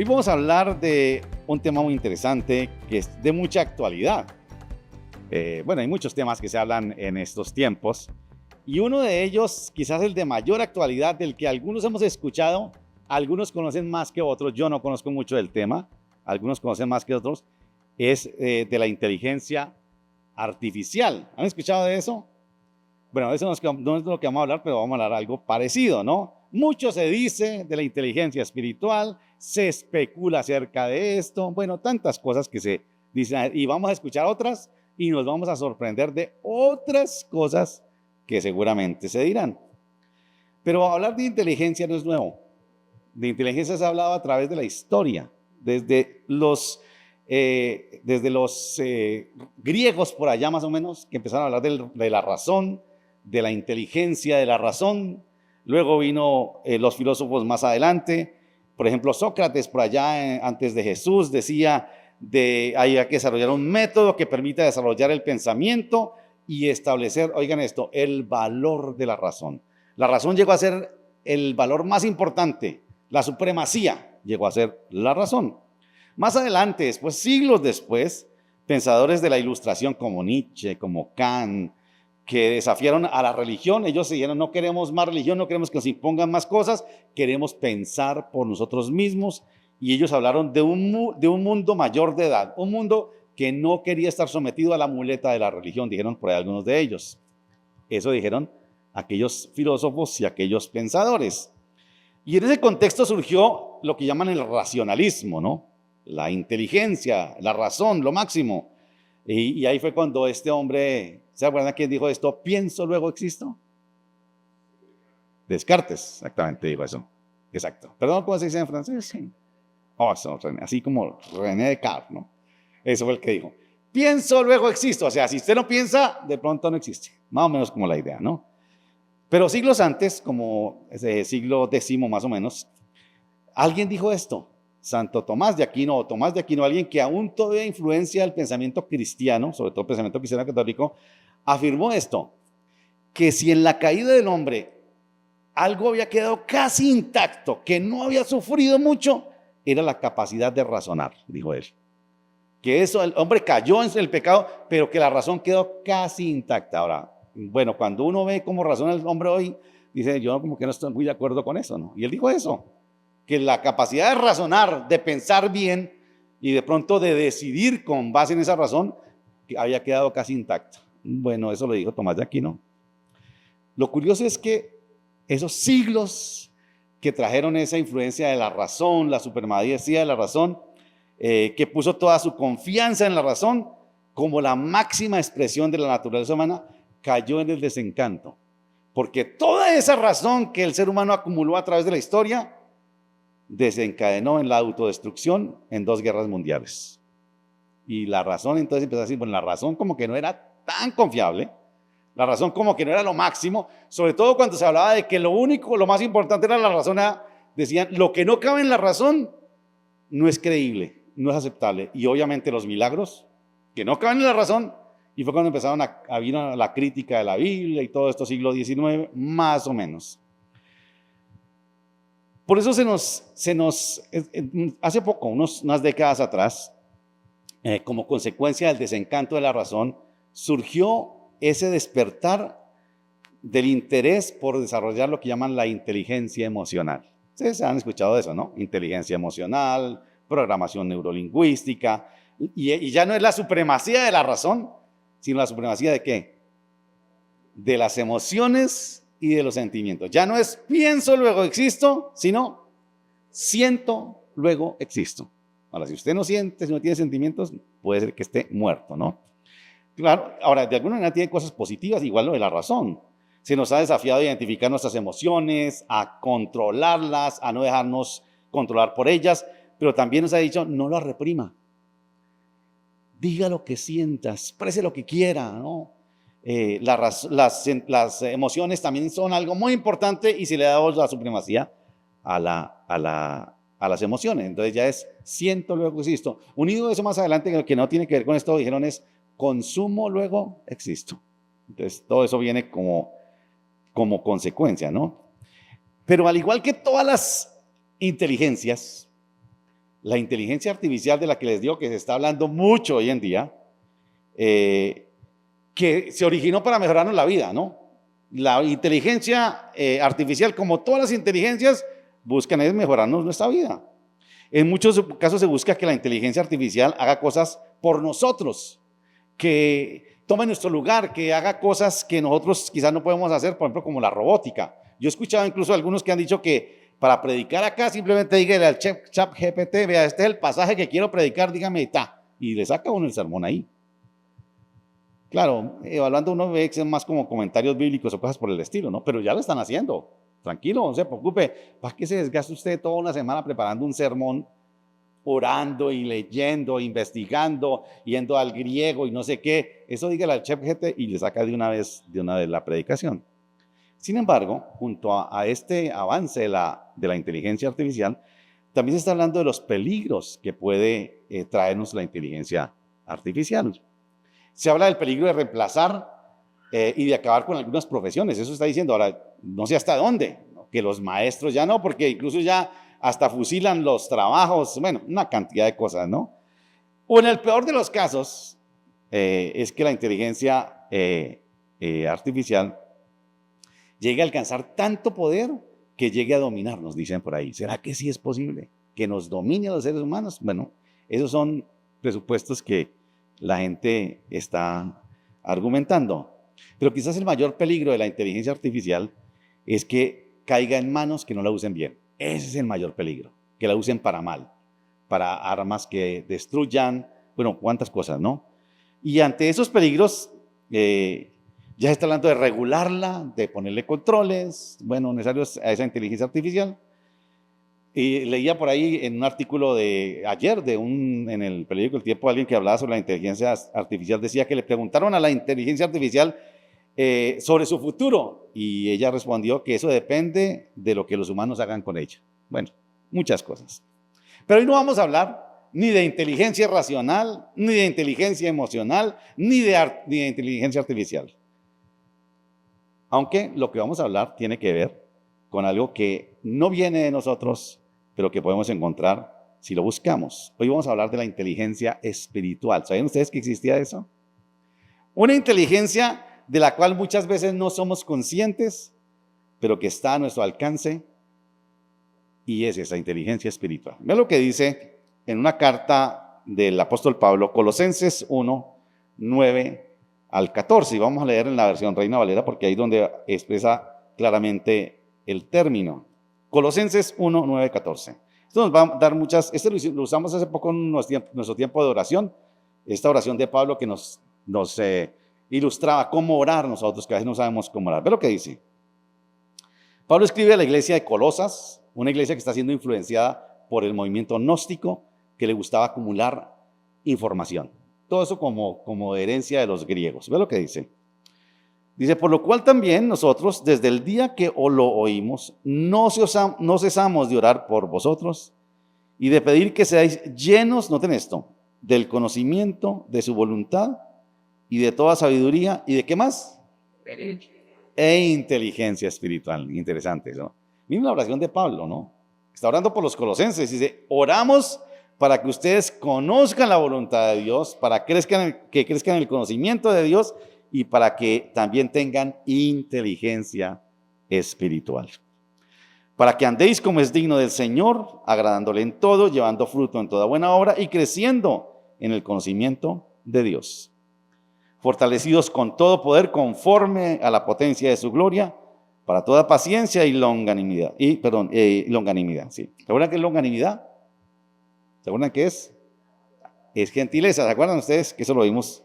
Hoy vamos a hablar de un tema muy interesante que es de mucha actualidad. Hay muchos temas que se hablan en estos tiempos y uno de ellos, quizás el de mayor actualidad, del que algunos hemos escuchado, algunos conocen más que otros, yo no conozco mucho del tema, algunos conocen más que otros, es de la inteligencia artificial. ¿Han escuchado de eso? Bueno, eso no es de lo que vamos a hablar, pero vamos a hablar algo parecido, ¿no? Mucho se dice de la inteligencia espiritual, se especula acerca de esto, bueno, tantas cosas que se dicen y vamos a escuchar otras y nos vamos a sorprender de otras cosas que seguramente se dirán. Pero hablar de inteligencia no es nuevo. De inteligencia se ha hablado a través de la historia, desde los griegos por allá más o menos, que empezaron a hablar de la razón, de la inteligencia de la razón. Luego vino los filósofos más adelante. Por ejemplo, Sócrates por allá antes de Jesús decía hay que desarrollar un método que permita desarrollar el pensamiento y establecer, oigan esto, el valor de la razón. La razón llegó a ser el valor más importante, la supremacía llegó a ser la razón. Más adelante, después, siglos después, pensadores de la Ilustración como Nietzsche, como Kant, que desafiaron a la religión, ellos dijeron: no queremos más religión, no queremos que nos impongan más cosas, queremos pensar por nosotros mismos. Y ellos hablaron de un mundo mayor de edad, un mundo que no quería estar sometido a la muleta de la religión, dijeron por ahí algunos de ellos. Eso dijeron aquellos filósofos y aquellos pensadores. Y en ese contexto surgió lo que llaman el racionalismo, ¿no? La inteligencia, la razón, lo máximo. Y ahí fue cuando este hombre, ¿se acuerdan quién dijo esto? ¿Pienso, luego existo? Descartes, exactamente dijo eso. Exacto. Perdón, ¿cómo se dice en francés? Sí. Así como René Descartes, ¿no? Eso fue el que dijo. Pienso, luego existo. O sea, si usted no piensa, de pronto no existe. Más o menos como la idea, ¿no? Pero siglos antes, como ese siglo X más o menos, alguien dijo esto. Santo Tomás de Aquino, alguien que aún todavía influencia el pensamiento cristiano, sobre todo el pensamiento cristiano católico, afirmó esto: que si en la caída del hombre algo había quedado casi intacto, que no había sufrido mucho, era la capacidad de razonar, dijo él. Que eso, el hombre cayó en el pecado, pero que la razón quedó casi intacta. Ahora, bueno, cuando uno ve cómo razona el hombre hoy, dice: yo como que no estoy muy de acuerdo con eso, ¿no? Y él dijo eso, que la capacidad de razonar, de pensar bien y de pronto de decidir con base en esa razón, que había quedado casi intacta. Bueno, eso lo dijo Tomás de Aquino. Lo curioso es que esos siglos que trajeron esa influencia de la razón, la supremacía de la razón, que puso toda su confianza en la razón como la máxima expresión de la naturaleza humana, cayó en el desencanto. Porque toda esa razón que el ser humano acumuló a través de la historia desencadenó en la autodestrucción en 2 guerras mundiales. Y la razón entonces empezó a decir: bueno, la razón como que no era tan confiable, la razón como que no era lo máximo, sobre todo cuando se hablaba de que lo más importante era la razón. Decían: lo que no cabe en la razón no es creíble, no es aceptable. Y obviamente los milagros que no caben en la razón, y fue cuando empezaron a vino la crítica de la Biblia y todo esto, siglo XIX, más o menos. Por eso hace poco, unas décadas atrás, como consecuencia del desencanto de la razón, surgió ese despertar del interés por desarrollar lo que llaman la inteligencia emocional. Ustedes han escuchado de eso, ¿no? Inteligencia emocional, programación neurolingüística, y ya no es la supremacía de la razón, sino la supremacía ¿de qué? De las emociones y de los sentimientos. Ya no es pienso, luego existo, sino siento, luego existo. Ahora, si usted no siente, si no tiene sentimientos, puede ser que esté muerto, ¿no? Claro, ahora, de alguna manera tiene cosas positivas, igual lo de la razón. Se nos ha desafiado a identificar nuestras emociones, a controlarlas, a no dejarnos controlar por ellas, pero también nos ha dicho: no las reprima. Diga lo que sienta, exprese lo que quiera, ¿no? Las emociones también son algo muy importante, y si le damos la supremacía a las emociones, entonces ya es siento, luego existo. Unido a eso más adelante, que no tiene que ver con esto, dijeron es consumo, luego existo. Entonces todo eso viene como consecuencia, ¿no? Pero al igual que todas las inteligencias, la inteligencia artificial de la que les digo que se está hablando mucho hoy en día, que se originó para mejorarnos la vida, ¿no? La inteligencia artificial, como todas las inteligencias, buscan es mejorarnos nuestra vida. En muchos casos se busca que la inteligencia artificial haga cosas por nosotros, que tome nuestro lugar, que haga cosas que nosotros quizás no podemos hacer, por ejemplo, como la robótica. Yo he escuchado incluso algunos que han dicho que para predicar acá simplemente dígale al chat GPT, vea, este es el pasaje que quiero predicar, dígame, y le saca uno el sermón ahí. Claro, evaluando uno ve que es más como comentarios bíblicos o cosas por el estilo, ¿no? Pero ya lo están haciendo. Tranquilo, no se preocupe. ¿Para qué se desgaste usted toda una semana preparando un sermón, orando y leyendo, investigando, yendo al griego y no sé qué? Eso dígale al ChatGPT y le saca de una vez la predicación. Sin embargo, junto a este avance de la inteligencia artificial, también se está hablando de los peligros que puede traernos la inteligencia artificial. Se habla del peligro de reemplazar y de acabar con algunas profesiones. Eso está diciendo. Ahora, no sé hasta dónde, ¿no? Que los maestros ya no, porque incluso ya hasta fusilan los trabajos, bueno, una cantidad de cosas, ¿no? O en el peor de los casos, es que la inteligencia artificial llegue a alcanzar tanto poder que llegue a dominarnos, dicen por ahí. ¿Será que sí es posible que nos domine a los seres humanos? Bueno, esos son presupuestos que la gente está argumentando. Pero quizás el mayor peligro de la inteligencia artificial es que caiga en manos que no la usen bien. Ese es el mayor peligro, que la usen para mal, para armas que destruyan, bueno, cuántas cosas, ¿no? Y ante esos peligros, ya se está hablando de regularla, de ponerle controles, bueno, necesarios a esa inteligencia artificial. Y leía por ahí en un artículo de ayer, en el periódico El Tiempo, alguien que hablaba sobre la inteligencia artificial, decía que le preguntaron a la inteligencia artificial sobre su futuro, y ella respondió que eso depende de lo que los humanos hagan con ella. Bueno, muchas cosas. Pero hoy no vamos a hablar ni de inteligencia racional, ni de inteligencia emocional, ni de inteligencia artificial. Aunque lo que vamos a hablar tiene que ver con algo que no viene de nosotros, pero que podemos encontrar si lo buscamos. Hoy vamos a hablar de la inteligencia espiritual. ¿Sabían ustedes que existía eso? Una inteligencia de la cual muchas veces no somos conscientes, pero que está a nuestro alcance, y es esa inteligencia espiritual. Vean lo que dice en una carta del apóstol Pablo, Colosenses 1, 9 al 14, y vamos a leer en la versión Reina Valera porque ahí es donde expresa claramente el término. Colosenses 1, 9, 14. Esto nos va a dar esto lo usamos hace poco en nuestro tiempo de oración, esta oración de Pablo que nos ilustraba cómo orar nosotros, que a veces no sabemos cómo orar. Ve lo que dice. Pablo escribe a la iglesia de Colosas, una iglesia que está siendo influenciada por el movimiento gnóstico, que le gustaba acumular información. Todo eso como herencia de los griegos. Ve lo que dice. Dice, por lo cual también nosotros, desde el día que lo oímos, no cesamos de orar por vosotros y de pedir que seáis llenos, noten esto, del conocimiento de su voluntad y de toda sabiduría, ¿y de qué más? E inteligencia espiritual. Interesante eso. Miren la oración de Pablo, ¿no? Está orando por los colosenses. Dice, oramos para que ustedes conozcan la voluntad de Dios, para que crezcan en el conocimiento de Dios y para que también tengan inteligencia espiritual. Para que andéis como es digno del Señor, agradándole en todo, llevando fruto en toda buena obra y creciendo en el conocimiento de Dios. Fortalecidos con todo poder conforme a la potencia de su gloria, para toda paciencia y longanimidad. Longanimidad, sí. ¿Se acuerdan qué es longanimidad? ¿Se acuerdan qué es? Es gentileza. ¿Se acuerdan ustedes que eso lo vimos?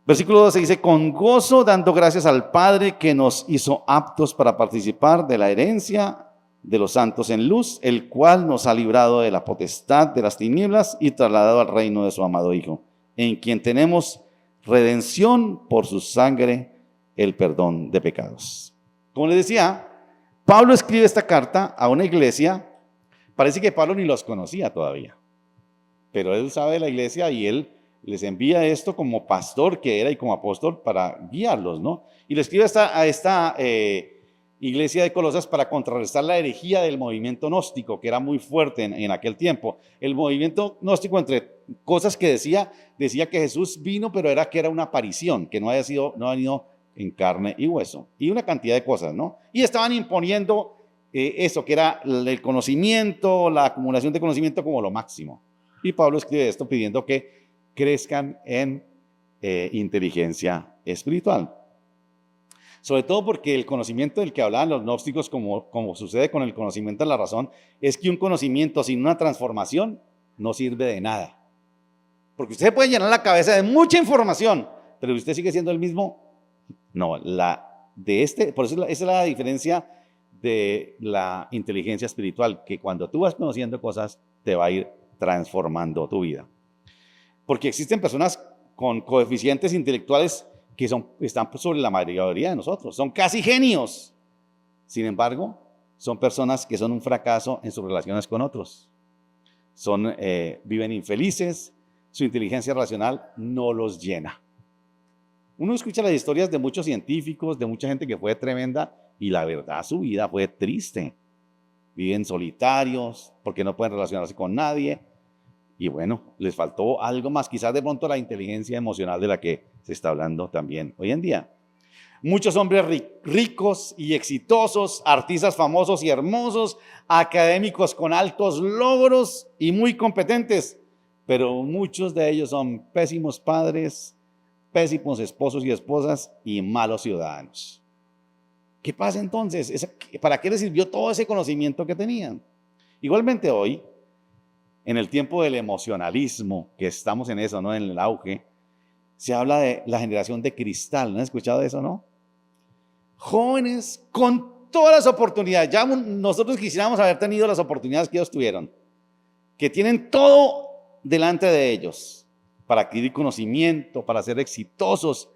Versículo 12 dice, con gozo dando gracias al Padre que nos hizo aptos para participar de la herencia de los santos en luz, el cual nos ha librado de la potestad de las tinieblas y trasladado al reino de su amado Hijo, en quien tenemos redención por su sangre, el perdón de pecados. Como les decía, Pablo escribe esta carta a una iglesia, parece que Pablo ni los conocía todavía, pero él sabe de la iglesia y él les envía esto como pastor que era y como apóstol para guiarlos, ¿no? Y le escribe a esta iglesia de Colosas para contrarrestar la herejía del movimiento gnóstico, que era muy fuerte en aquel tiempo. El movimiento gnóstico, entre cosas que decía que Jesús vino, pero era que era una aparición, que no ha venido en carne y hueso, y una cantidad de cosas, ¿no? Y estaban imponiendo eso, que era el conocimiento, la acumulación de conocimiento como lo máximo. Y Pablo escribe esto pidiendo que crezcan en inteligencia espiritual. Sobre todo porque el conocimiento del que hablaban los gnósticos, como sucede con el conocimiento de la razón, es que un conocimiento sin una transformación no sirve de nada. Porque usted puede llenar la cabeza de mucha información, pero usted sigue siendo el mismo. No, por eso esa es la diferencia de la inteligencia espiritual, que cuando tú vas conociendo cosas, te va a ir transformando tu vida. Porque existen personas con coeficientes intelectuales que están sobre la mayoría de nosotros, son casi genios. Sin embargo, son personas que son un fracaso en sus relaciones con otros. Viven infelices, su inteligencia racional no los llena. Uno escucha las historias de muchos científicos, de mucha gente que fue tremenda, y la verdad su vida fue triste. Viven solitarios porque no pueden relacionarse con nadie. Y bueno, les faltó algo más, quizás de pronto la inteligencia emocional de la que se está hablando también hoy en día. Muchos hombres ricos y exitosos, artistas famosos y hermosos, académicos con altos logros y muy competentes, pero muchos de ellos son pésimos padres, pésimos esposos y esposas y malos ciudadanos. ¿Qué pasa entonces? ¿Para qué les sirvió todo ese conocimiento que tenían? Igualmente hoy, en el tiempo del emocionalismo, que estamos en eso, ¿no? En el auge, se habla de la generación de cristal. ¿No han escuchado eso, no? Jóvenes con todas las oportunidades. Ya nosotros quisiéramos haber tenido las oportunidades que ellos tuvieron, que tienen todo delante de ellos para adquirir conocimiento, para ser exitosos,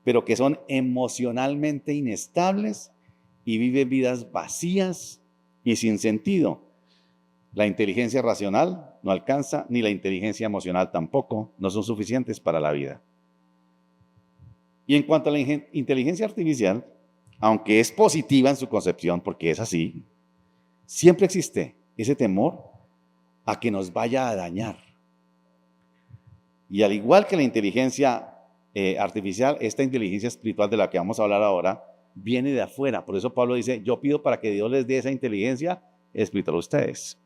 pero que son emocionalmente inestables y viven vidas vacías y sin sentido. La inteligencia racional no alcanza, ni la inteligencia emocional tampoco, no son suficientes para la vida. Y en cuanto a la inteligencia artificial, aunque es positiva en su concepción, porque es así, siempre existe ese temor a que nos vaya a dañar. Y al igual que la inteligencia artificial, esta inteligencia espiritual de la que vamos a hablar ahora, viene de afuera. Por eso Pablo dice, yo pido para que Dios les dé esa inteligencia espiritual a ustedes.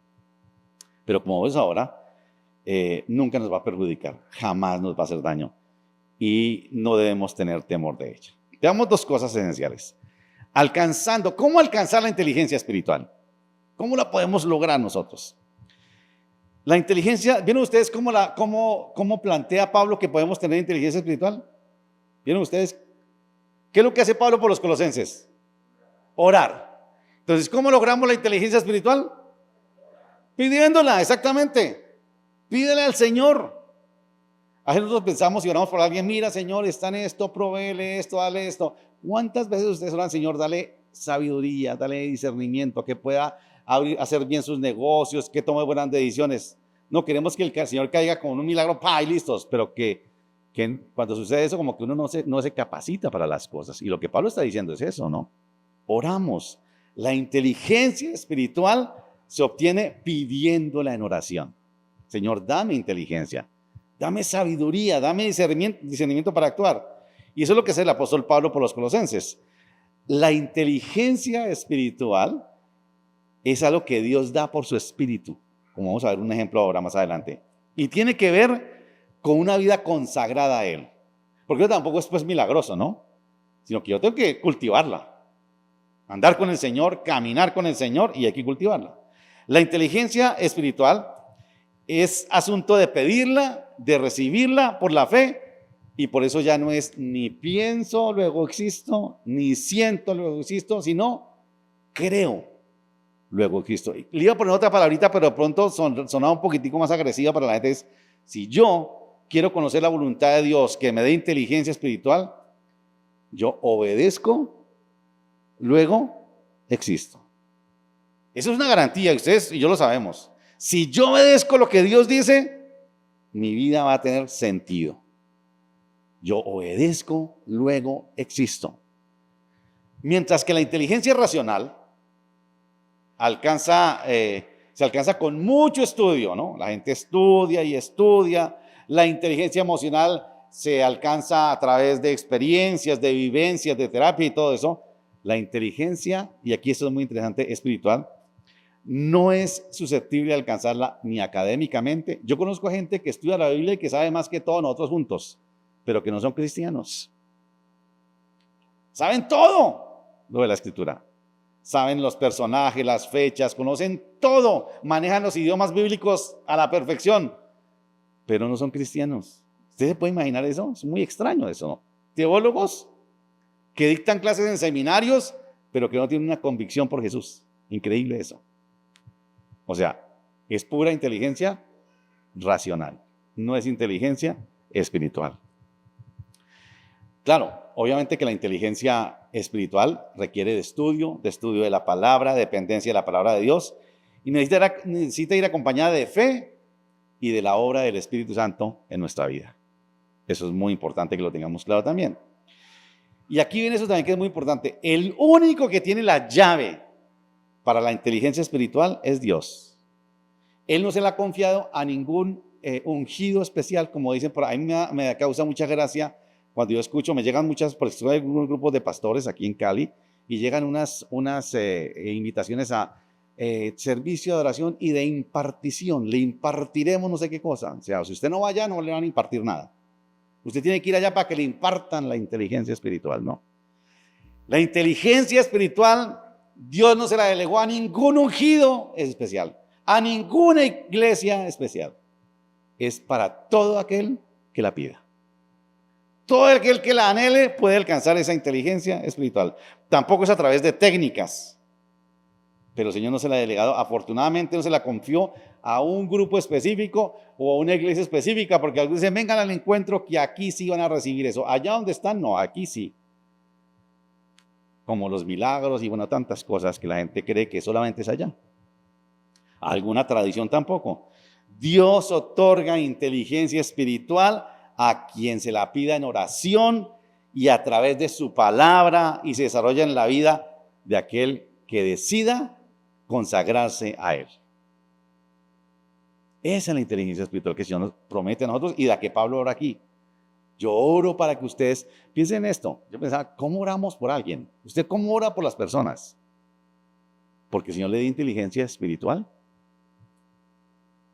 Pero como ves ahora, nunca nos va a perjudicar, jamás nos va a hacer daño. Y no debemos tener temor de ella. Veamos dos cosas esenciales. ¿Cómo alcanzar la inteligencia espiritual? ¿Cómo la podemos lograr nosotros? La inteligencia, ¿vieron ustedes cómo plantea Pablo que podemos tener inteligencia espiritual? ¿Vieron ustedes? ¿Qué es lo que hace Pablo por los colosenses? Orar. Entonces, ¿cómo logramos la inteligencia espiritual? Pidiéndola, exactamente. Pídele al Señor. A veces nosotros pensamos y oramos por alguien, mira Señor, está en esto, provéele esto, dale esto. ¿Cuántas veces ustedes oran, Señor, dale sabiduría, dale discernimiento, que pueda hacer bien sus negocios, que tome buenas decisiones? No queremos que el Señor caiga con un milagro, ¡pah! Y listos, pero que cuando sucede eso, como que uno no se capacita para las cosas. Y lo que Pablo está diciendo es eso, ¿no? Oramos. La inteligencia espiritual se obtiene pidiéndola en oración. Señor, dame inteligencia, dame sabiduría, dame discernimiento para actuar. Y eso es lo que hace el apóstol Pablo por los colosenses. La inteligencia espiritual es algo que Dios da por su espíritu, como vamos a ver un ejemplo ahora más adelante. Y tiene que ver con una vida consagrada a Él. Porque tampoco es pues milagroso, ¿no? Sino que yo tengo que cultivarla. Andar con el Señor, caminar con el Señor, y hay que cultivarla. La inteligencia espiritual es asunto de pedirla, de recibirla por la fe, y por eso ya no es ni pienso, luego existo, ni siento, luego existo, sino creo, luego existo. Le iba a poner otra palabrita, pero de pronto sonaba un poquitico más agresiva para la gente. Es, si yo quiero conocer la voluntad de Dios que me dé inteligencia espiritual, yo obedezco, luego existo. Eso es una garantía, ustedes y yo lo sabemos. Si yo obedezco lo que Dios dice, mi vida va a tener sentido. Yo obedezco, luego existo. Mientras que la inteligencia racional se alcanza con mucho estudio, ¿no? La gente estudia y estudia. La inteligencia emocional se alcanza a través de experiencias, de vivencias, de terapia y todo eso. La inteligencia, y aquí esto es muy interesante, espiritual, no es susceptible de alcanzarla ni académicamente. Yo conozco a gente que estudia la Biblia y que sabe más que todos nosotros juntos, pero que no son cristianos. Saben todo lo de la Escritura. Saben los personajes, las fechas, conocen todo, manejan los idiomas bíblicos a la perfección, pero no son cristianos. ¿Usted se puede imaginar eso? Es muy extraño eso, ¿no? Teólogos que dictan clases en seminarios, pero que no tienen una convicción por Jesús. Increíble eso. O sea, es pura inteligencia racional, no es inteligencia espiritual. Claro, obviamente que la inteligencia espiritual requiere de estudio de la palabra, de dependencia de la palabra de Dios, y necesita ir acompañada de fe y de la obra del Espíritu Santo en nuestra vida. Eso es muy importante que lo tengamos claro también. Y aquí viene eso también que es muy importante. El único que tiene la llave para la inteligencia espiritual es Dios. Él no se la ha confiado a ningún ungido especial, como dicen por ahí. Me causa mucha gracia cuando yo escucho, me llegan muchas, porque estoy en unos grupos de pastores aquí en Cali, y llegan unas invitaciones a servicio de oración y de impartición. Le impartiremos no sé qué cosa. O sea, si usted no va allá, no le van a impartir nada. Usted tiene que ir allá para que le impartan la inteligencia espiritual, ¿no? La inteligencia espiritual, Dios no se la delegó a ningún ungido especial, a ninguna iglesia especial. Es para todo aquel que la pida. Todo aquel que la anhele puede alcanzar esa inteligencia espiritual. Tampoco es a través de técnicas, pero el Señor no se la ha delegado, afortunadamente no se la confió a un grupo específico o a una iglesia específica, porque algunos dicen, vengan al encuentro que aquí sí van a recibir eso. Allá donde están, no, aquí sí. Como los milagros y bueno, tantas cosas que la gente cree que solamente es allá. Alguna tradición tampoco. Dios otorga inteligencia espiritual a quien se la pida en oración y a través de su palabra, y se desarrolla en la vida de aquel que decida consagrarse a Él. Esa es la inteligencia espiritual que el Señor nos promete a nosotros y de la que Pablo ora aquí. Yo oro para que ustedes piensen en esto. Yo pensaba, ¿cómo oramos por alguien? ¿Usted cómo ora por las personas? Porque el Señor le dio inteligencia espiritual.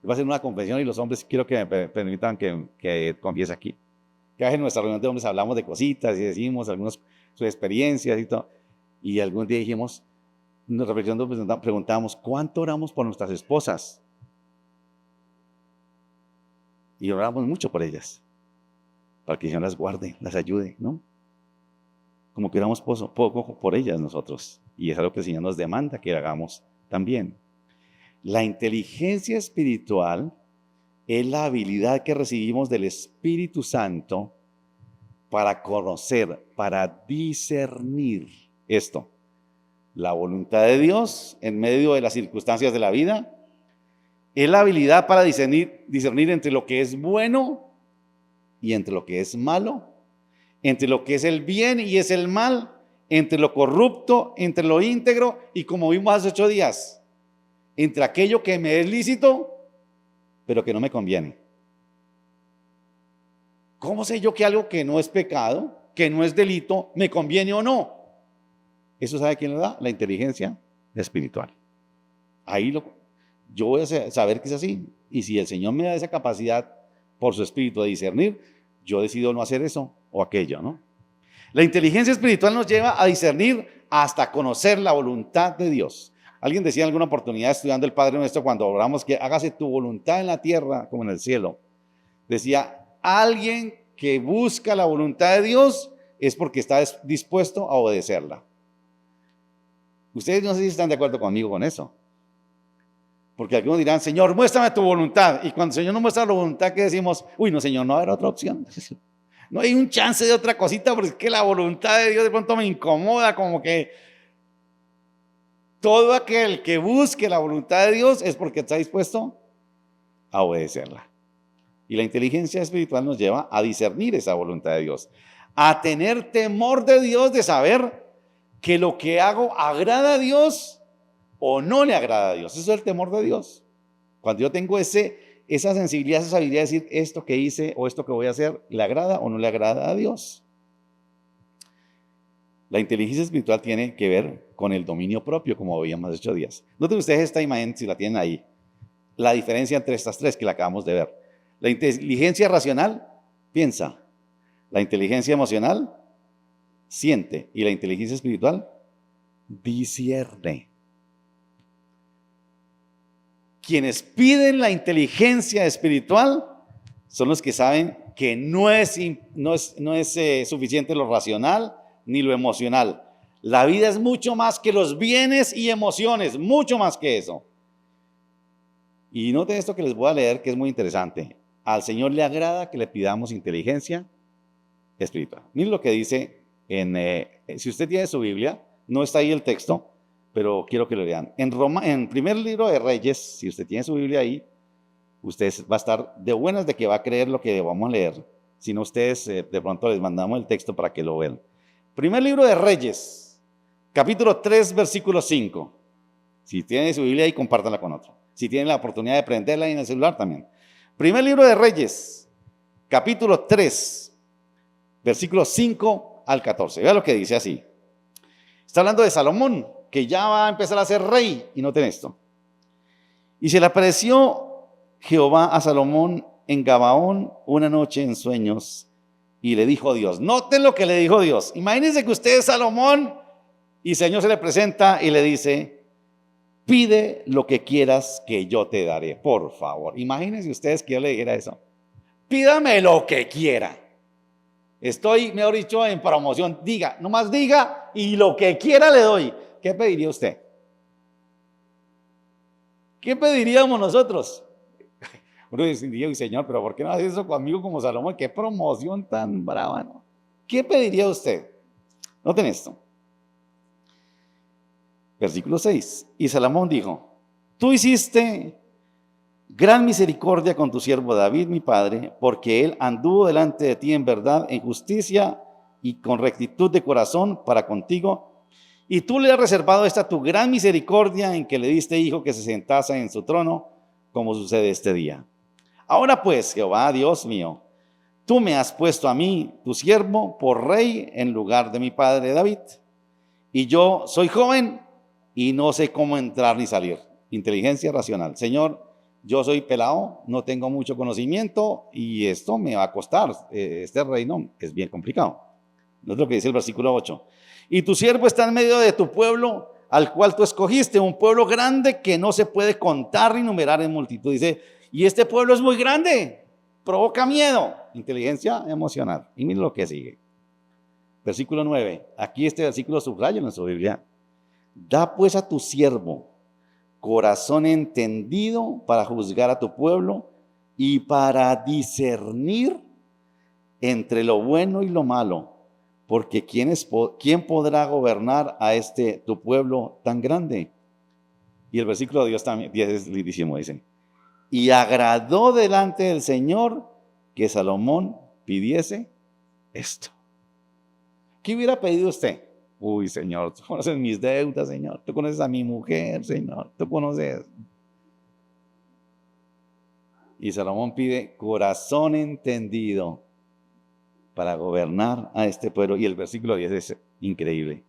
Va a hacer una confesión y los hombres quiero que me permitan que confiese aquí. Que a veces en nuestra reunión de hombres hablamos de cositas y decimos algunas sus experiencias y todo. Y algún día dijimos, nos reflexionando, preguntamos, ¿cuánto oramos por nuestras esposas? Y oramos mucho por ellas, para que el Señor las guarde, las ayude, ¿no? Como que oramos poco por ellas nosotros. Y es algo que el Señor nos demanda que hagamos también. La inteligencia espiritual es la habilidad que recibimos del Espíritu Santo para conocer, para discernir esto. La voluntad de Dios en medio de las circunstancias de la vida es la habilidad para discernir entre lo que es bueno y entre lo que es malo, entre lo que es el bien y es el mal, entre lo corrupto, entre lo íntegro y, como vimos hace 8 días, entre aquello que me es lícito, pero que no me conviene. ¿Cómo sé yo que algo que no es pecado, que no es delito, me conviene o no? ¿Eso sabe quién lo da? La inteligencia espiritual. Yo voy a saber que es así. Y si el Señor me da esa capacidad por su espíritu de discernir, yo decido no hacer eso o aquello, ¿no? La inteligencia espiritual nos lleva a discernir hasta conocer la voluntad de Dios. Alguien decía en alguna oportunidad estudiando el Padre Nuestro cuando oramos que hágase tu voluntad en la tierra como en el cielo. Decía, alguien que busca la voluntad de Dios es porque está dispuesto a obedecerla. Ustedes no sé si están de acuerdo conmigo con eso. Porque algunos dirán, Señor, muéstrame tu voluntad. Y cuando el Señor nos muestra la voluntad, ¿qué decimos? Uy, no, Señor, no va a haber otra opción. No hay un chance de otra cosita porque es que la voluntad de Dios de pronto me incomoda, como que todo aquel que busque la voluntad de Dios es porque está dispuesto a obedecerla. Y la inteligencia espiritual nos lleva a discernir esa voluntad de Dios, a tener temor de Dios, de saber que lo que hago agrada a Dios o no le agrada a Dios. Eso es el temor de Dios. Cuando yo tengo esa sensibilidad, esa habilidad de decir esto que hice o esto que voy a hacer, ¿le agrada o no le agrada a Dios? La inteligencia espiritual tiene que ver con el dominio propio, como veíamos hace 8 días. Noten ustedes esta imagen, si la tienen ahí, la diferencia entre estas tres que la acabamos de ver. La inteligencia racional piensa, la inteligencia emocional siente y la inteligencia espiritual discierne. Quienes piden la inteligencia espiritual son los que saben que no es suficiente lo racional ni lo emocional. La vida es mucho más que los bienes y emociones, mucho más que eso. Y noten esto que les voy a leer, que es muy interesante. Al Señor le agrada que le pidamos inteligencia espiritual. Miren lo que dice si usted tiene su Biblia, no está ahí el texto, pero quiero que lo lean. En primer libro de Reyes, si usted tiene su Biblia ahí, usted va a estar de buenas de que va a creer lo que vamos a leer. Si no, ustedes de pronto les mandamos el texto para que lo vean. Primer libro de Reyes, capítulo 3, versículo 5. Si tienen su Biblia ahí, compártanla con otro. Si tienen la oportunidad de prenderla ahí en el celular también. Primer libro de Reyes, capítulo 3, versículo 5 al 14. Vea lo que dice así. Está hablando de Salomón, que ya va a empezar a ser rey. Y noten esto. Y se le apareció Jehová a Salomón en Gabaón una noche en sueños. Y le dijo Dios, noten lo que le dijo Dios. Imagínense que usted es Salomón y el Señor se le presenta y le dice, pide lo que quieras que yo te daré, por favor. Imagínense ustedes que yo le dijera eso. Pídame lo que quiera. Estoy, mejor dicho, en promoción. Diga, nomás diga y lo que quiera le doy. ¿Qué pediría usted? ¿Qué pediríamos nosotros? Uno diría, Señor, pero ¿por qué no hace eso conmigo como Salomón? Qué promoción tan brava, ¿no? ¿Qué pediría usted? Noten esto. Versículo 6. Y Salomón dijo, tú hiciste gran misericordia con tu siervo David, mi padre, porque él anduvo delante de ti en verdad, en justicia y con rectitud de corazón para contigo. Y tú le has reservado esta tu gran misericordia en que le diste hijo que se sentase en su trono, como sucede este día. Ahora pues, Jehová, Dios mío, tú me has puesto a mí, tu siervo, por rey en lugar de mi padre David. Y yo soy joven y no sé cómo entrar ni salir. Inteligencia racional. Señor, yo soy pelado, no tengo mucho conocimiento y esto me va a costar. Este reino es bien complicado. No es lo que dice el versículo 8. Y tu siervo está en medio de tu pueblo, al cual tú escogiste, un pueblo grande que no se puede contar ni numerar en multitud. Dice, y este pueblo es muy grande, provoca miedo. Inteligencia emocional. Y miren lo que sigue. Versículo 9. Aquí este versículo subraya en su Biblia. Da pues a tu siervo corazón entendido para juzgar a tu pueblo y para discernir entre lo bueno y lo malo, porque ¿quién podrá gobernar a tu pueblo tan grande? Y el versículo de Dios también 10 es lindísimo, dice. Y agradó delante del Señor que Salomón pidiese esto. ¿Qué hubiera pedido usted? Uy, Señor, tú conoces mis deudas, Señor. Tú conoces a mi mujer, Señor. Tú conoces. Y Salomón pide corazón entendido para gobernar a este pueblo. Y el versículo 10 es increíble.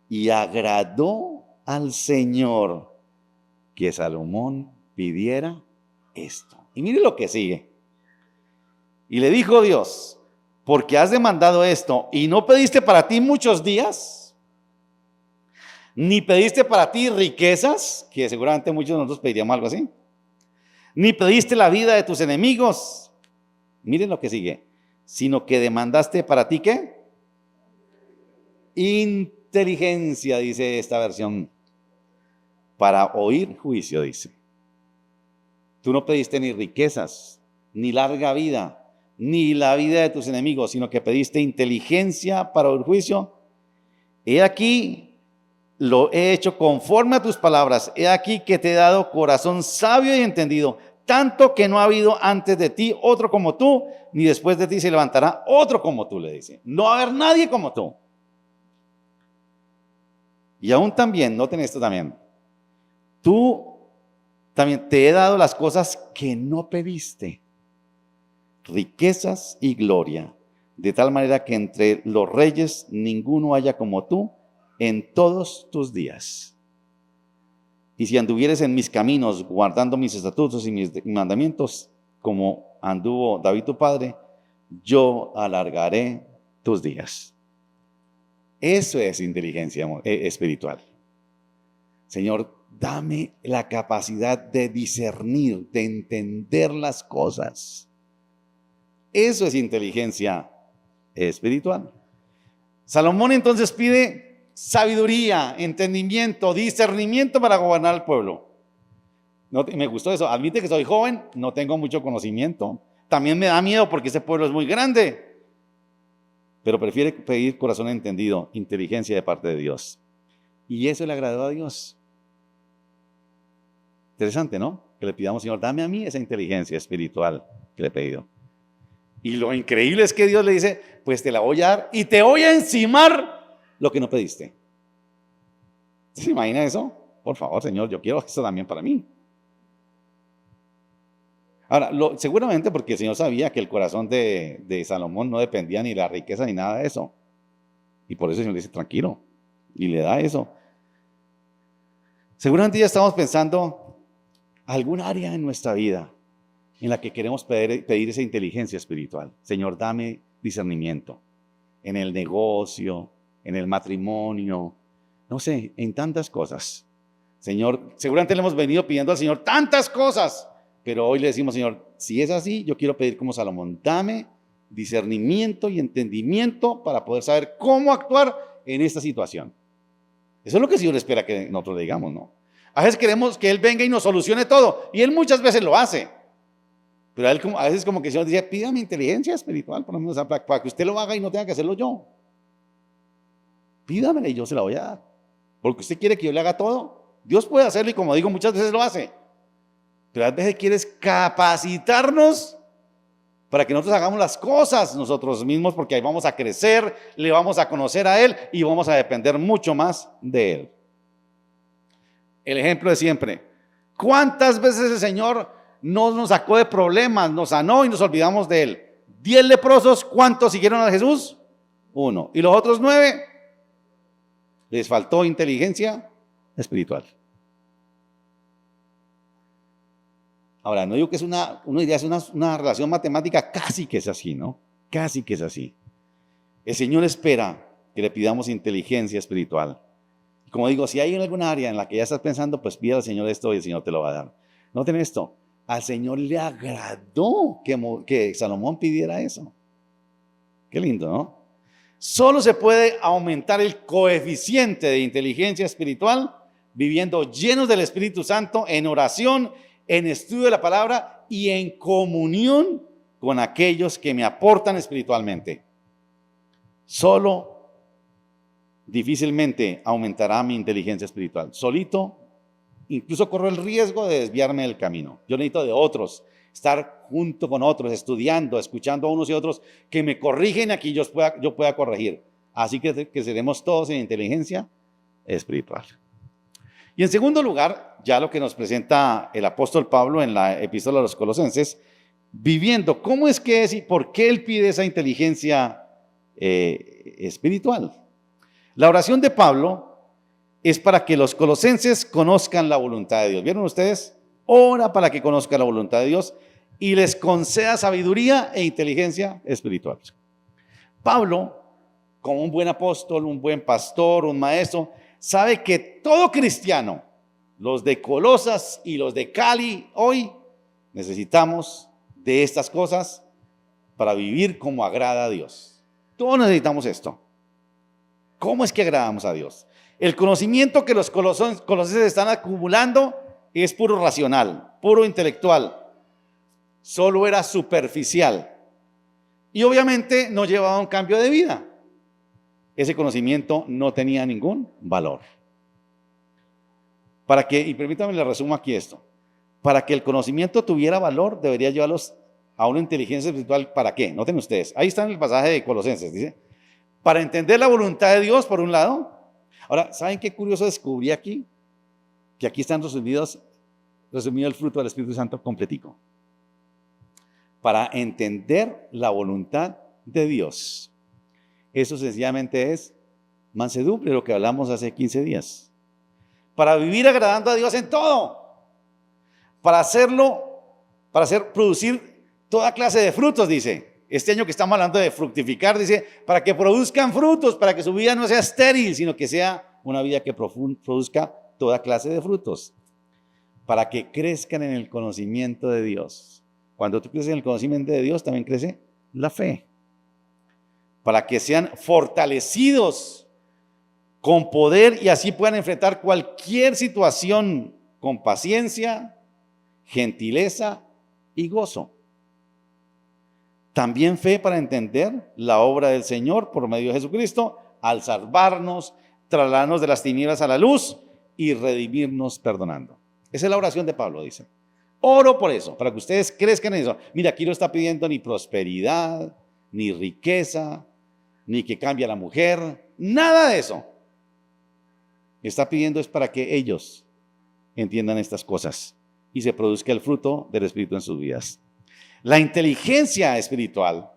Y agradó al Señor que Salomón pidiera esto. Y mire lo que sigue. Y le dijo Dios, porque has demandado esto y no pediste para ti muchos días, ni pediste para ti riquezas, que seguramente muchos de nosotros pediríamos algo así, ni pediste la vida de tus enemigos. Miren lo que sigue. Sino que demandaste para ti, ¿qué? Inteligencia, dice esta versión, para oír juicio, dice. Tú no pediste ni riquezas, ni larga vida, ni la vida de tus enemigos, sino que pediste inteligencia para oír juicio. He aquí, lo he hecho conforme a tus palabras. He aquí que te he dado corazón sabio y entendido, tanto que no ha habido antes de ti otro como tú, ni después de ti se levantará otro como tú, le dice. No va a haber nadie como tú. Y aún también, noten esto también, tú también te he dado las cosas que no pediste, riquezas y gloria, de tal manera que entre los reyes ninguno haya como tú en todos tus días. Y si anduvieres en mis caminos, guardando mis estatutos y mis mandamientos, como anduvo David tu padre, yo alargaré tus días. Eso es inteligencia espiritual. Señor, dame la capacidad de discernir, de entender las cosas. Eso es inteligencia espiritual. Salomón entonces pide sabiduría, entendimiento, discernimiento para gobernar al pueblo. Me gustó eso. Admite que soy joven, no tengo mucho conocimiento. También me da miedo porque ese pueblo es muy grande. Pero prefiere pedir corazón entendido, inteligencia de parte de Dios. Y eso le agradó a Dios. Interesante, ¿no? Que le pidamos, Señor, dame a mí esa inteligencia espiritual que le he pedido. Y lo increíble es que Dios le dice, pues te la voy a dar y te voy a encimar lo que no pediste. ¿Se imagina eso? Por favor, Señor, yo quiero eso también para mí. Ahora, seguramente porque el Señor sabía que el corazón de Salomón no dependía ni de la riqueza ni nada de eso. Y por eso el Señor le dice, tranquilo, y le da eso. Seguramente ya estamos pensando algún área en nuestra vida en la que queremos pedir esa inteligencia espiritual. Señor, dame discernimiento en el negocio, en el matrimonio, no sé, en tantas cosas. Señor, seguramente le hemos venido pidiendo al Señor tantas cosas, pero hoy le decimos, Señor, si es así, yo quiero pedir como Salomón, dame discernimiento y entendimiento para poder saber cómo actuar en esta situación. Eso es lo que el Señor espera que nosotros le digamos, ¿no? A veces queremos que Él venga y nos solucione todo, y Él muchas veces lo hace. Pero a veces como que el Señor dice, pídame inteligencia espiritual, por lo menos, para que usted lo haga y no tenga que hacerlo yo. Pídamela y yo se la voy a dar. Porque usted quiere que yo le haga todo. Dios puede hacerlo y como digo, muchas veces lo hace. Pero a veces quieres capacitarnos para que nosotros hagamos las cosas nosotros mismos, porque ahí vamos a crecer, le vamos a conocer a Él y vamos a depender mucho más de Él. El ejemplo de siempre. ¿Cuántas veces el Señor nos sacó de problemas, nos sanó y nos olvidamos de Él? 10 leprosos, ¿cuántos siguieron a Jesús? 1. ¿Y los otros 9? Les faltó inteligencia espiritual. Ahora, no digo que es una idea, es una relación matemática, casi que es así, ¿no? Casi que es así. El Señor espera que le pidamos inteligencia espiritual. Como digo, si hay alguna área en la que ya estás pensando, pues pide al Señor esto y el Señor te lo va a dar. Noten esto, al Señor le agradó que Salomón pidiera eso. Qué lindo, ¿no? Solo se puede aumentar el coeficiente de inteligencia espiritual viviendo llenos del Espíritu Santo en oración, en estudio de la palabra y en comunión con aquellos que me aportan espiritualmente. Solo difícilmente aumentará mi inteligencia espiritual. Solito, incluso corro el riesgo de desviarme del camino. Yo necesito de otros, estar junto con otros, estudiando, escuchando a unos y otros que me corrigen aquí yo pueda corregir. Así que seremos todos en inteligencia espiritual. Y en segundo lugar, ya lo que nos presenta el apóstol Pablo en la epístola a los Colosenses, viviendo cómo es que es y por qué él pide esa inteligencia espiritual. La oración de Pablo es para que los colosenses conozcan la voluntad de Dios. ¿Vieron ustedes? Ora para que conozcan la voluntad de Dios y les conceda sabiduría e inteligencia espiritual. Pablo, como un buen apóstol, un buen pastor, un maestro, sabe que todo cristiano, los de Colosas y los de Cali hoy, necesitamos de estas cosas para vivir como agrada a Dios. Todos necesitamos esto. ¿Cómo es que agradamos a Dios? El conocimiento que los colosenses están acumulando es puro racional, puro intelectual. Solo era superficial. Y obviamente no llevaba un cambio de vida. Ese conocimiento no tenía ningún valor. Y permítanme le resumo aquí esto. Para que el conocimiento tuviera valor, debería llevarlos a una inteligencia espiritual. ¿Para qué? Noten ustedes. Ahí está en el pasaje de Colosenses. Dice, para entender la voluntad de Dios, por un lado. Ahora, ¿saben qué curioso descubrí aquí? Que aquí están resumido el fruto del Espíritu Santo completico. Para entender la voluntad de Dios. Eso sencillamente es mansedumbre, lo que hablamos hace 15 días. Para vivir agradando a Dios en todo. Para producir toda clase de frutos, dice. Este año que estamos hablando de fructificar, dice, para que produzcan frutos, para que su vida no sea estéril, sino que sea una vida que produzca toda clase de frutos. Para que crezcan en el conocimiento de Dios. Cuando tú creces en el conocimiento de Dios, también crece la fe. Para que sean fortalecidos con poder y así puedan enfrentar cualquier situación con paciencia, gentileza y gozo. También fe para entender la obra del Señor por medio de Jesucristo al salvarnos, trasladarnos de las tinieblas a la luz y redimirnos perdonando. Esa es la oración de Pablo, dice. Oro por eso, para que ustedes crezcan en eso. Mira, aquí no está pidiendo ni prosperidad, ni riqueza, ni que cambie a la mujer, nada de eso. Está pidiendo es para que ellos entiendan estas cosas y se produzca el fruto del Espíritu en sus vidas. La inteligencia espiritual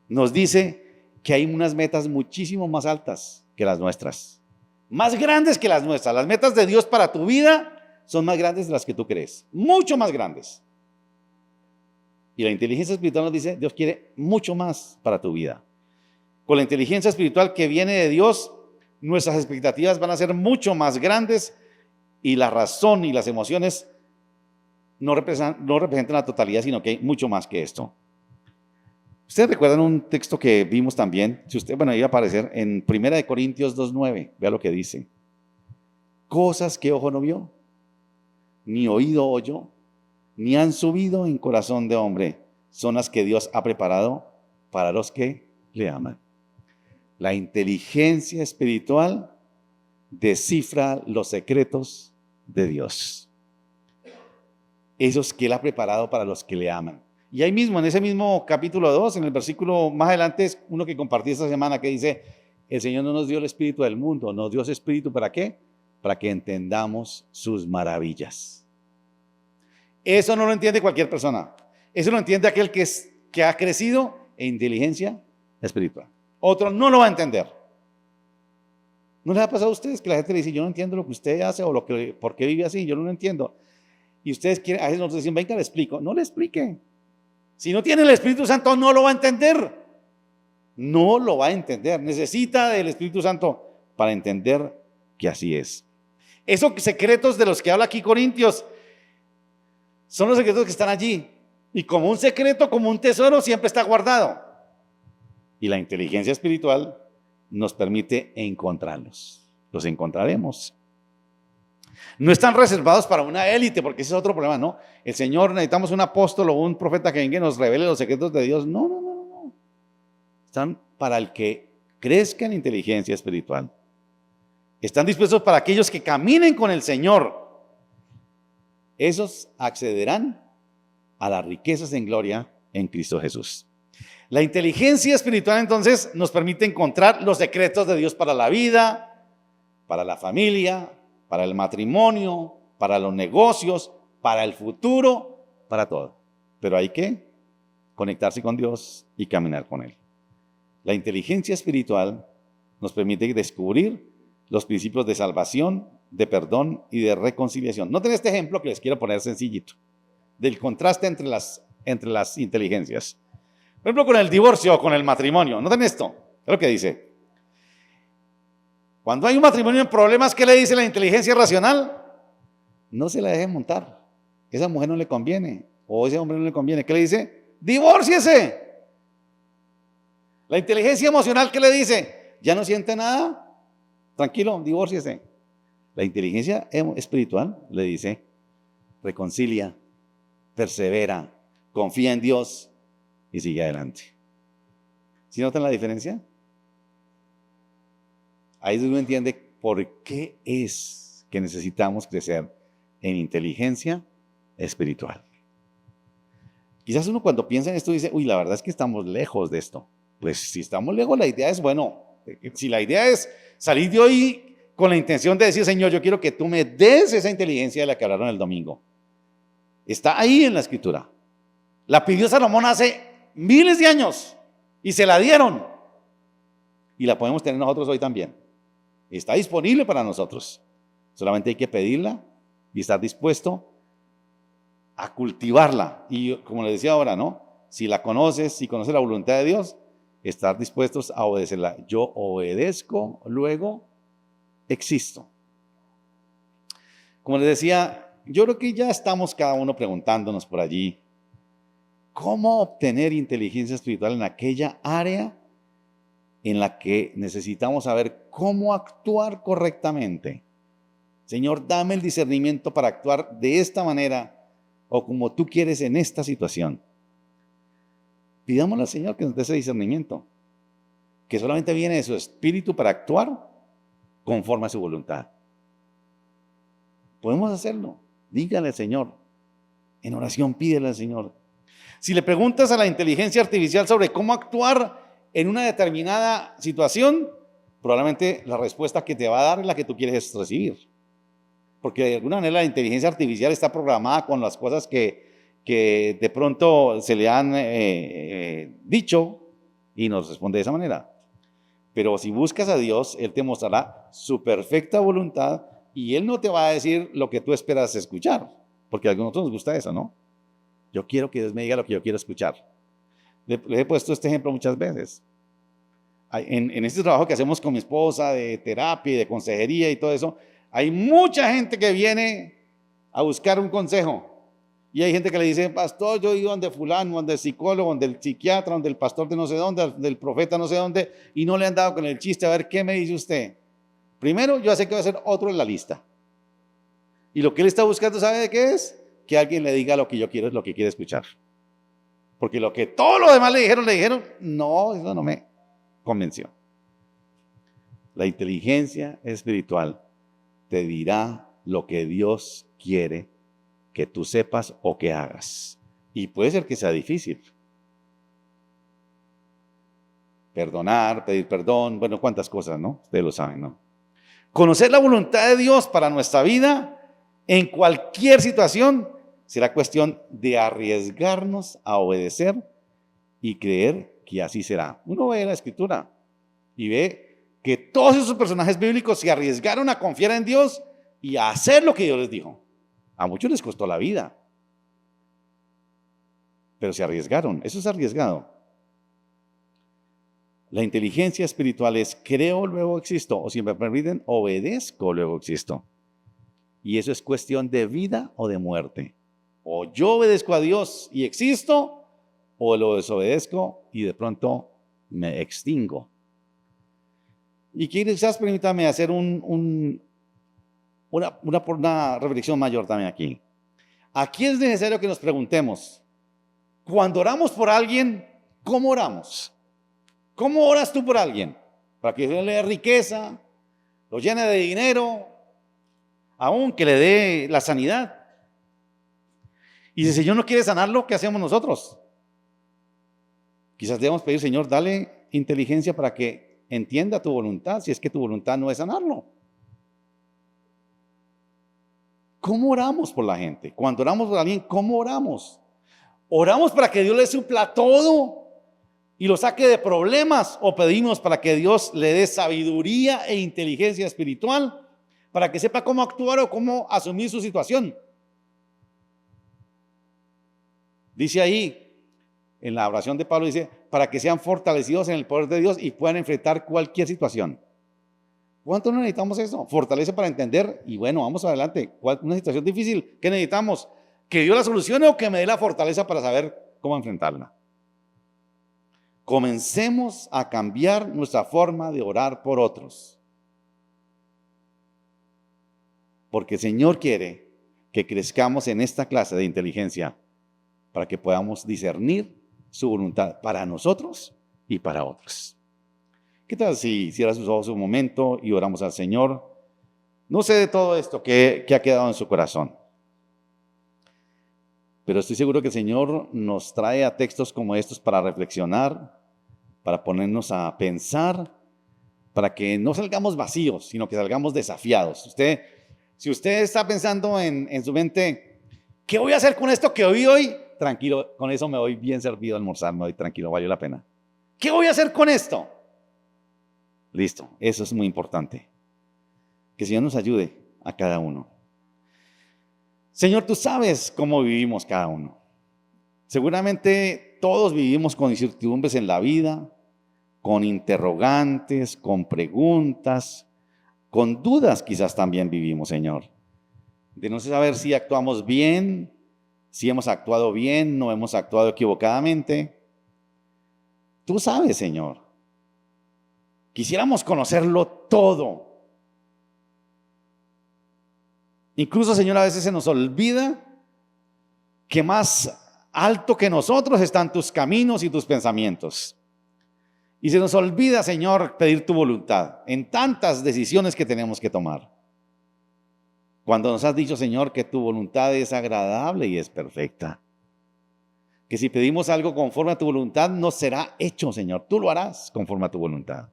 nos dice que hay unas metas muchísimo más altas que las nuestras, más grandes que las nuestras. Las metas de Dios para tu vida son más grandes de las que tú crees, mucho más grandes. Y la inteligencia espiritual nos dice, Dios quiere mucho más para tu vida. Con la inteligencia espiritual que viene de Dios, nuestras expectativas van a ser mucho más grandes y la razón y las emociones no representan la totalidad, sino que hay mucho más que esto. Ustedes recuerdan un texto que vimos también, iba a aparecer en 1 Corintios 2:9, vea lo que dice. Cosas que ojo no vio, ni oído oyó, ni han subido en corazón de hombre, son las que Dios ha preparado para los que le aman. La inteligencia espiritual descifra los secretos de Dios. Esos que Él ha preparado para los que le aman. Y ahí mismo, en ese mismo capítulo 2, en el versículo más adelante, es uno que compartí esta semana, que dice, el Señor no nos dio el espíritu del mundo, nos dio ese espíritu, ¿para qué? Para que entendamos sus maravillas. Eso no lo entiende cualquier persona. Eso lo entiende aquel que ha crecido en inteligencia espiritual. Otro no lo va a entender. ¿No les ha pasado a ustedes que la gente le dice, yo no entiendo lo que usted hace o por qué vive así? Yo no lo entiendo. Y ustedes quieren, a veces nos dicen, venga, le explico. No le explique. Si no tiene el Espíritu Santo, no lo va a entender. No lo va a entender. Necesita del Espíritu Santo para entender que así es. Esos secretos de los que habla aquí Corintios son los secretos que están allí. Y como un secreto, como un tesoro, siempre está guardado. Y la inteligencia espiritual nos permite encontrarlos. Los encontraremos. No están reservados para una élite, porque ese es otro problema, ¿no? El Señor, necesitamos un apóstol o un profeta que venga y nos revele los secretos de Dios. No. Están para el que crezca en inteligencia espiritual. Están dispuestos para aquellos que caminen con el Señor. Esos accederán a las riquezas en gloria en Cristo Jesús. La inteligencia espiritual entonces nos permite encontrar los secretos de Dios para la vida, para la familia, para el matrimonio, para los negocios, para el futuro, para todo. Pero hay que conectarse con Dios y caminar con Él. La inteligencia espiritual nos permite descubrir los principios de salvación, de perdón y de reconciliación. Noten este ejemplo que les quiero poner sencillito, del contraste entre las inteligencias. Por ejemplo, con el divorcio o con el matrimonio. Noten esto, es lo que dice. Cuando hay un matrimonio en problemas, ¿qué le dice la inteligencia racional? No se la deje montar. Esa mujer no le conviene, o ese hombre no le conviene. ¿Qué le dice? ¡Divórciese! La inteligencia emocional, ¿qué le dice? ¿Ya no siente nada? Tranquilo, divórciese. La inteligencia espiritual le dice, reconcilia, persevera, confía en Dios y sigue adelante. ¿Sí notan la diferencia? Ahí uno entiende por qué es que necesitamos crecer en inteligencia espiritual. Quizás uno cuando piensa en esto dice, uy, la verdad es que estamos lejos de esto. Pues si estamos lejos, la idea es, bueno, si la idea es Salí de hoy con la intención de decir, Señor, yo quiero que tú me des esa inteligencia de la que hablaron el domingo. Está ahí en la Escritura. La pidió Salomón hace miles de años y se la dieron. Y la podemos tener nosotros hoy también. Está disponible para nosotros. Solamente hay que pedirla y estar dispuesto a cultivarla. Y como les decía ahora, ¿no? Si la conoces, si conoces la voluntad de Dios, estar dispuestos a obedecerla. Yo obedezco, luego existo. Como les decía, yo creo que ya estamos cada uno preguntándonos por allí, ¿cómo obtener inteligencia espiritual en aquella área en la que necesitamos saber cómo actuar correctamente? Señor, dame el discernimiento para actuar de esta manera o como tú quieres en esta situación. Pidámosle al Señor que nos dé ese discernimiento, que solamente viene de su espíritu para actuar conforme a su voluntad. Podemos hacerlo. Dígale al Señor. En oración pídele al Señor. Si le preguntas a la inteligencia artificial sobre cómo actuar en una determinada situación, probablemente la respuesta que te va a dar es la que tú quieres recibir. Porque de alguna manera la inteligencia artificial está programada con las cosas que de pronto se le han dicho y nos responde de esa manera. Pero si buscas a Dios, Él te mostrará su perfecta voluntad y Él no te va a decir lo que tú esperas escuchar, porque a nosotros nos gusta eso, ¿no? Yo quiero que Dios me diga lo que yo quiero escuchar. Le he puesto este ejemplo muchas veces. En este trabajo que hacemos con mi esposa de terapia y de consejería y todo eso, hay mucha gente que viene a buscar un consejo. Y hay gente que le dice, pastor, yo he ido donde fulano, donde el psicólogo, donde el psiquiatra, donde el pastor de no sé dónde, del profeta no sé dónde, y no le han dado con el chiste, a ver, ¿qué me dice usted? Primero, yo sé que va a ser otro en la lista. Y lo que él está buscando, ¿sabe de qué es? Que alguien le diga lo que yo quiero, es lo que quiere escuchar. Porque lo que todos los demás le dijeron, no, eso no me convenció. La inteligencia espiritual te dirá lo que Dios quiere que tú sepas o que hagas. Y puede ser que sea difícil. Perdonar, pedir perdón, bueno, cuántas cosas, ¿no? Ustedes lo saben, ¿no? Conocer la voluntad de Dios para nuestra vida en cualquier situación será cuestión de arriesgarnos a obedecer y creer que así será. Uno ve la Escritura y ve que todos esos personajes bíblicos se arriesgaron a confiar en Dios y a hacer lo que Dios les dijo. A muchos les costó la vida, pero se arriesgaron. Eso es arriesgado. La inteligencia espiritual es creo, luego existo, o si me permiten, obedezco, luego existo. Y eso es cuestión de vida o de muerte. O yo obedezco a Dios y existo, o lo desobedezco y de pronto me extingo. Y quizás permítame hacer una reflexión mayor también aquí. Aquí es necesario que nos preguntemos, cuando oramos por alguien, ¿cómo oramos? ¿Cómo oras tú por alguien? Para que Dios le dé riqueza, lo llene de dinero, aún que le dé la sanidad. Y si el Señor no quiere sanarlo, ¿qué hacemos nosotros? Quizás debemos pedir, Señor, dale inteligencia para que entienda tu voluntad, si es que tu voluntad no es sanarlo. ¿Cómo oramos por la gente? Cuando oramos por alguien, ¿cómo oramos? ¿Oramos para que Dios le supla todo y lo saque de problemas? ¿O pedimos para que Dios le dé sabiduría e inteligencia espiritual para que sepa cómo actuar o cómo asumir su situación? Dice ahí, en la oración de Pablo, dice, para que sean fortalecidos en el poder de Dios y puedan enfrentar cualquier situación. ¿Cuánto necesitamos eso? Fortalece para entender y bueno, vamos adelante. Una situación difícil, ¿qué necesitamos? ¿Que Dios la solucione o que me dé la fortaleza para saber cómo enfrentarla? Comencemos a cambiar nuestra forma de orar por otros. Porque el Señor quiere que crezcamos en esta clase de inteligencia para que podamos discernir su voluntad para nosotros y para otros. ¿Qué tal si cierra sus ojos un momento y oramos al Señor? No sé de todo esto que ha quedado en su corazón, pero estoy seguro que el Señor nos trae a textos como estos para reflexionar, para ponernos a pensar, para que no salgamos vacíos, sino que salgamos desafiados. Si usted está pensando en su mente, ¿qué voy a hacer con esto que oí hoy? Tranquilo, con eso me voy bien servido a almorzar, me voy tranquilo, valió la pena. ¿Qué voy a hacer con esto? Listo, eso es muy importante. Que el Señor nos ayude a cada uno. Señor, tú sabes cómo vivimos cada uno. Seguramente todos vivimos con incertidumbres en la vida, con interrogantes, con preguntas, con dudas quizás también vivimos, Señor. De no saber si actuamos bien, si hemos actuado bien, no hemos actuado equivocadamente. Tú sabes, Señor. Quisiéramos conocerlo todo. Incluso, Señor, a veces se nos olvida que más alto que nosotros están tus caminos y tus pensamientos. Y se nos olvida, Señor, pedir tu voluntad en tantas decisiones que tenemos que tomar. Cuando nos has dicho, Señor, que tu voluntad es agradable y es perfecta. Que si pedimos algo conforme a tu voluntad, nos será hecho, Señor. Tú lo harás conforme a tu voluntad.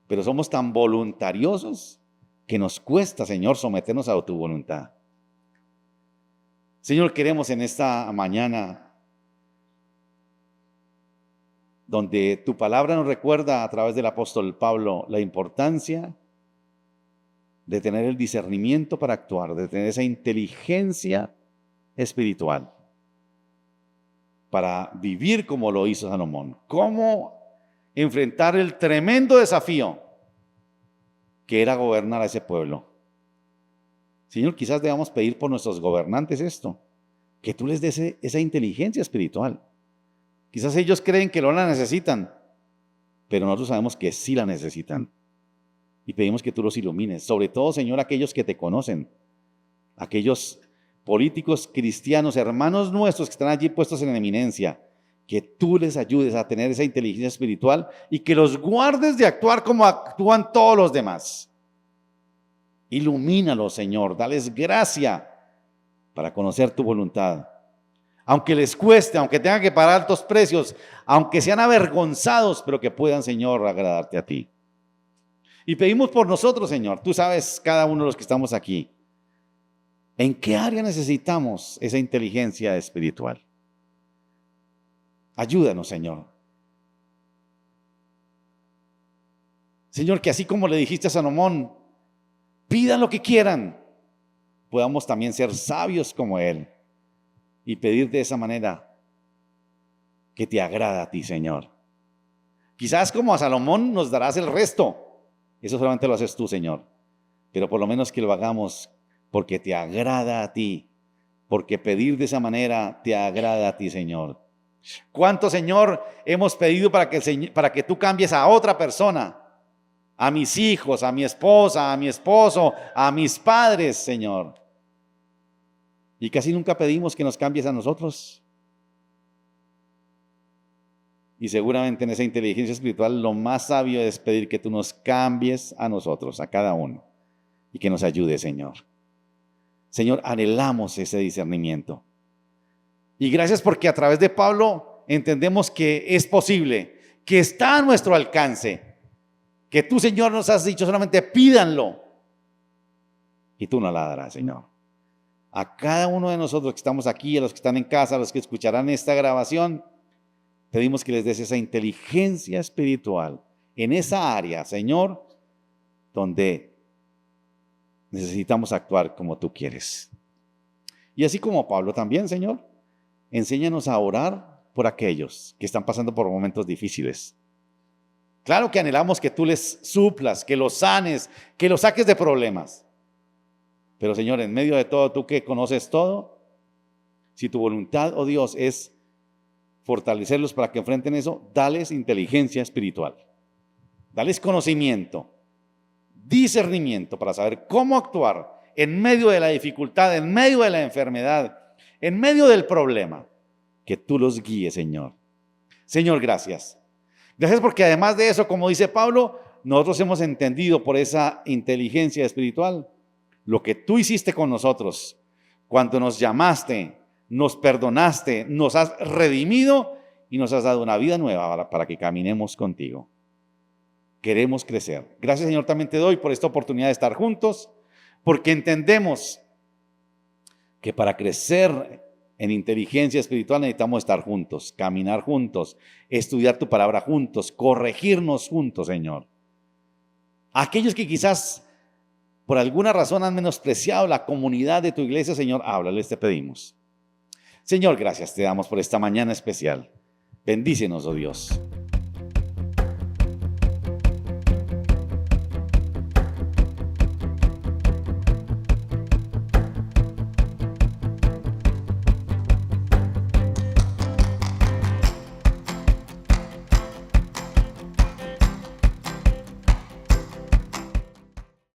Pero somos tan voluntariosos que nos cuesta, Señor, someternos a tu voluntad. Señor, queremos en esta mañana, donde tu palabra nos recuerda a través del apóstol Pablo la importancia de tener el discernimiento para actuar, de tener esa inteligencia espiritual para vivir como lo hizo Salomón. Cómo enfrentar el tremendo desafío que era gobernar a ese pueblo. Señor, quizás debamos pedir por nuestros gobernantes esto, que tú les des esa inteligencia espiritual. Quizás ellos creen que no la necesitan, pero nosotros sabemos que sí la necesitan. Y pedimos que tú los ilumines, sobre todo, Señor, aquellos que te conocen, aquellos políticos cristianos, hermanos nuestros que están allí puestos en eminencia, que tú les ayudes a tener esa inteligencia espiritual y que los guardes de actuar como actúan todos los demás. Ilumínalos, Señor, dales gracia para conocer tu voluntad. Aunque les cueste, aunque tengan que pagar altos precios, aunque sean avergonzados, pero que puedan, Señor, agradarte a ti. Y pedimos por nosotros, Señor, tú sabes cada uno de los que estamos aquí, ¿en qué área necesitamos esa inteligencia espiritual? Ayúdanos, Señor. Señor, que así como le dijiste a Salomón, pidan lo que quieran, podamos también ser sabios como él y pedir de esa manera que te agrada a ti, Señor. Quizás como a Salomón nos darás el resto. Eso solamente lo haces tú, Señor. Pero por lo menos que lo hagamos porque te agrada a ti. Porque pedir de esa manera te agrada a ti, Señor. ¿Cuánto, Señor, hemos pedido para que tú cambies a otra persona? A mis hijos, a mi esposa, a mi esposo, a mis padres, Señor. Y casi nunca pedimos que nos cambies a nosotros. Y seguramente en esa inteligencia espiritual lo más sabio es pedir que tú nos cambies a nosotros, a cada uno, y que nos ayude, Señor. Señor, anhelamos ese discernimiento. Y gracias porque a través de Pablo entendemos que es posible, que está a nuestro alcance, que tú, Señor, nos has dicho solamente pídanlo y tú nos la darás, Señor. A cada uno de nosotros que estamos aquí, a los que están en casa, a los que escucharán esta grabación, pedimos que les des esa inteligencia espiritual en esa área, Señor, donde necesitamos actuar como tú quieres. Y así como Pablo también, Señor, enséñanos a orar por aquellos que están pasando por momentos difíciles. Claro que anhelamos que tú les suplas, que los sanes, que los saques de problemas. Pero, Señor, en medio de todo, tú que conoces todo, si tu voluntad, oh Dios, es fortalecerlos para que enfrenten eso, dales inteligencia espiritual, dales conocimiento, discernimiento para saber cómo actuar en medio de la dificultad, en medio de la enfermedad, en medio del problema. Que tú los guíes, Señor. Señor, gracias. Gracias porque además de eso, como dice Pablo, nosotros hemos entendido por esa inteligencia espiritual lo que tú hiciste con nosotros cuando nos llamaste, nos perdonaste, nos has redimido y nos has dado una vida nueva para que caminemos contigo. queremos crecer. Gracias, Señor, también te doy por esta oportunidad de estar juntos, porque entendemos que para crecer en inteligencia espiritual necesitamos estar juntos, caminar juntos, estudiar tu palabra juntos, corregirnos juntos, Señor. Aquellos que quizás por alguna razón han menospreciado la comunidad de tu iglesia, Señor, háblales, te pedimos. Señor, gracias te damos por esta mañana especial. Bendícenos, oh Dios.